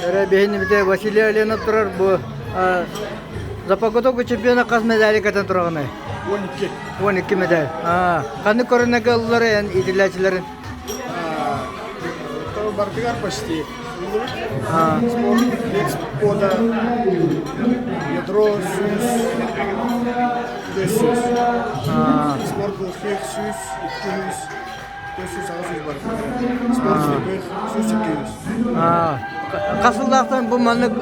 Бейнімде Василий Оленов тұрар бұл Запогодовка чемпионы қаз медалі кәтен тұрағынай? 12. 12 медаль. Қанды көрінеге ұлылары ән иділәчілерін? Бардыгар почти. Спорт, пода, ядро, сүз, 400. Спорт бұл 200, 200, 400 ағыз бар. Спорт сүз 200. Қасылдақтан бұл маңық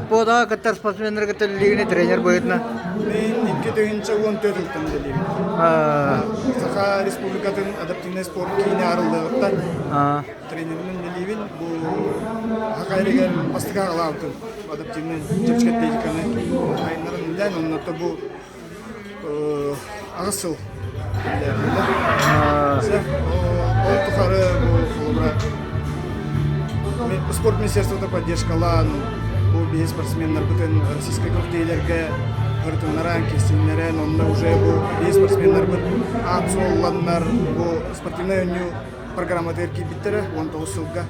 подаға кәттер спортсменлер кәттер лигіне тренер бойытына? Мен 2-14 ұлттан делеймін. Сақа республикатын адаптивный спорт кейіне арылдығыттан тренерінің делеймін. Бұл хақайрегер бастыға қалауытын адаптивный жепшкет дейдіканы айнарын білен, оннаты бұл ағысыл. Ол тұқары бұл спорт министерството поддержкалан бұл бейі спортсменлер бүтін российская көктейлерге ғыртынларан, кестенлерен, онда уже бұл бейі спортсменлер бұд атсуолланлар бұл спортивный өню программады ерке біттері 19 сылға.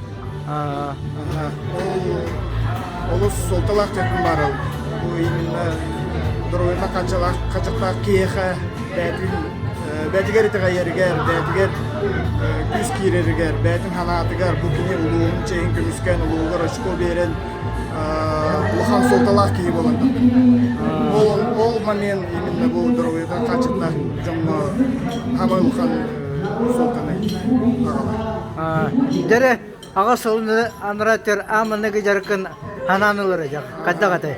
Ол солталақ текін барыл. Бұл именно дұройына қачақтақ кейеға бәтігер етіға ергер, бәтігер күз кейрергер, бәтін ханатығар, бұл кіне ұлуын чейін көміскен, ұлуғыр ұшқо берен ұлған солталақ кейі болады. Ол момент именно бұл дұройына қачақтақ жоңы хамай ұлған солтаны ағалар. Дәрі аға сылыны аныраттер амыныға жарқын хананылары жақ, қадда-қатай?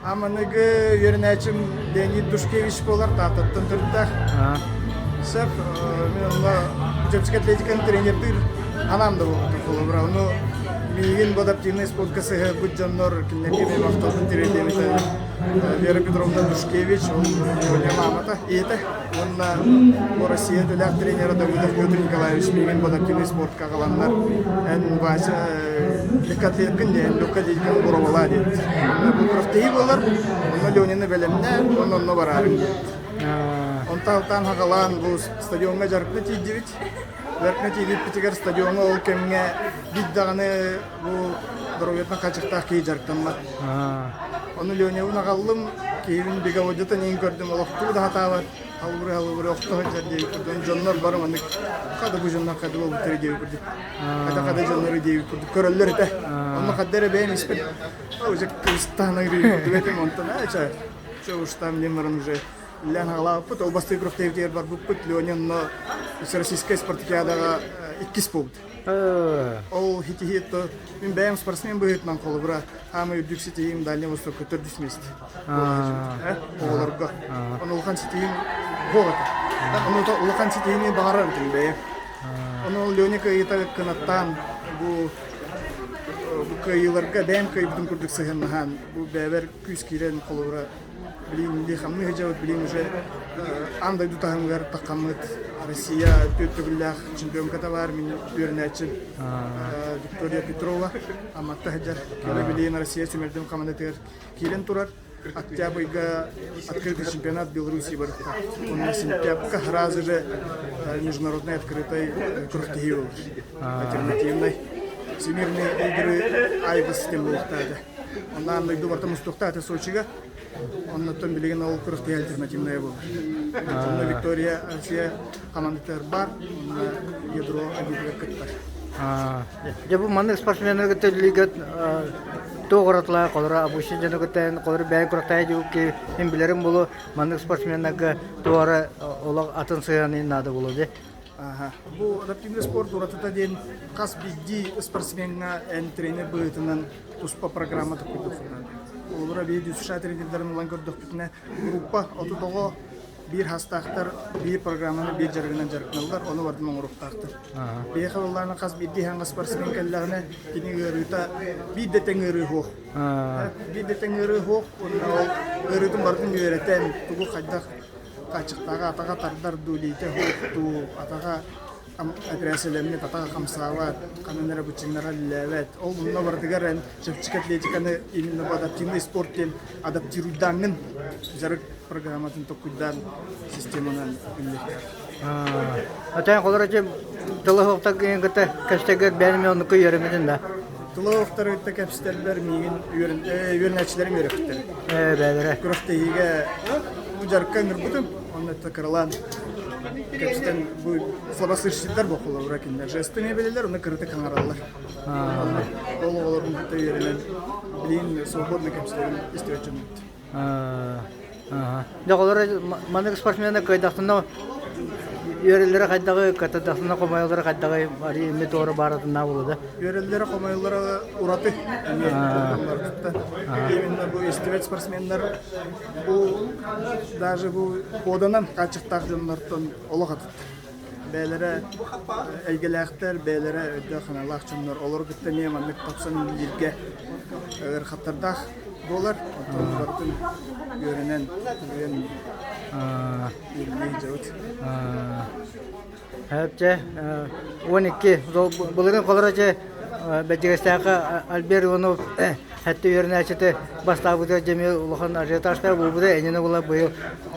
Амыныгы вернәчім Леонид Душкевич болар, татыттын түрттақ. Сәп, мен ұлы жөпсік атлетиканы тренердір анамды болды. Оны мейгін адаптивный спорткасы бұд жоннор кілнерге мен вақталдың тренердеметі Вера Петровна Душкевич, ол мамата, еті. Онна о Россия төләк тренері Давыдов Петр Николаевич мейгін адаптивный спортқа қаланлар. Ән басы лікатлеткін дейін, лүкка дейін бұрабала дейді. Бұл күріфтейі болар, оны Леонины бәлеміне, оны барарым дейді. Онталтан хағалан бұл стадионға жарқына тейдевет. Жарқына тейдевет бітігер стадионға ол кәміңе биддағаны бұл дұроветна қачықтақ кей жарқтанма. Оны Леоневін ағалым, кейбін беговодетен ең көрдім, олықтығы да хата бар. Алыбыры оқтығы жар дейі көрдім. Жонлар барым, оны қады бұл жонлар қады бұл бұтыры дейі көрдім. Қада жонлары дейі көрдім. Көрілер еті. Оны қаддары бәйім еспен. Өзек күрістағына көрдім. Онтан Лян Галапут, областной профтеевтер бар буппут, Леонин, но российская спартакиадаға 2 болд. Ол хитихитто, мен бәйім спортсмен будет нам қолыбыра, амы үдік сетейім Дальний Восток 400 мест. Оғыларға. Оны ұлған сетейім ғоғаты. Оны ұлған сетейімі бағарар бітін бәйім. Оны Леоника етағы қанаттан, бұл кайыларға бәйім кай бүтін күрдік сығынған, бұл бәйбер күз кейлен қолыбыра. Блин, лихамны хажават, блин, уже андай дутағымғар тақамыт. Россия төттігілләқ чемпионката бар, мен өрінәтшін Виктория Петрова, Аматта хаджар. Келі білейін Россия сөмерден командатығыр келен тұрар. Октябрьга открытый чемпионат Беларуси бар. Он сентябрька разы же международный открытый крохтеги был. Альтернативный. Всемирные игры Айва систем был тогда. Он нам найду в этом стухтате Сочига. Он на том билеген ол крохтеги альтернативная был. Он Виктория Россия командатығыр бар, ядро обидовать каттар. Жабу маны спортсменлерге төлігет тоғыратла қолыра абушын жаны көттен қолыры бәйін құрақтай жүгіке мен білерім болу маны спортсменлерге тоғыры олақ атын сыяны нады болу де. Бұл адаптивный спорт ұратыта ден қас бидді спортсменға ән тренер бұғытынан ұспа программаты көйтіқынан. Олыра бейді үсіша тренерлерін ұлан көрдік бітіне группа отутоғы bir hastaqtar bir programını bir jargınan jargınallar onu vardı mağrurtaqtır. Bir xavallarına qas bir dihanğa sportsmen kellerine kini görüta bir de tengeri hoq. Bir de tengeri hoq onu görütün bardın öğreten tuğu qaydaq qaçıqtağa atağa tardar dulite hoqtu atağa Atraselemni tatağa qamsavat qananlara buçinlara levet ol bununla vardıgaran çiftçikatletikаны именно адаптивный спорттен адаптируйданын жарык программатын токуйдан системанан үллектер. Атан колорачы тылы хоқтак кеңгіті кәштегі бәнімі оны көй өрімеден да? Туловтар өтті кәпістерлер мейін үйернәтшілерім өректер. Бәлері. Күріқтейіге жарыққа ыңырбытым, оны тақырылан кәпістен бұл слабосыршылдар боқылы ұракендер. Жесті мебелелер, оны кіріті қаңаралар. Ол олардың бұтта үйерінен білейін свободны кәпістерін істеует жөнетті. Жоғылары маңдық спортсмены қайдақтында үйерелері қайдағы қатадақтында қомайылары қайдағы емі тоғыры баратында болады. Үйерелері қомайылары ұраты. Именно бұл естівет спортсменлер даже бұл оданан қачықтақ жонлардың олық атыды. Бәлері әйгеләқтер, бәлері өйді қаналақ жонлар. Олар күтті не маңдық 90 елге қаттардақ болар. Олардың үйерінен үйерінен жауыд. Әпче, 12, бұлырын қолырачы бәдігістәқі Альбер Иванов әтті үйерін әчеті бастабыды жеме ұлыған ажиотажда бұлбыды әнені бұла бұйыл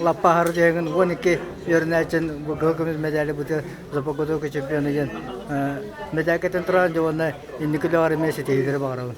лаппа ары дегін 12 үйерін әчін ғылқымыз медалі бұты Запогодовка чемпионы ген медәкетін тұрған жоғында 2 кілі ары мәсі тегідері бағырауын.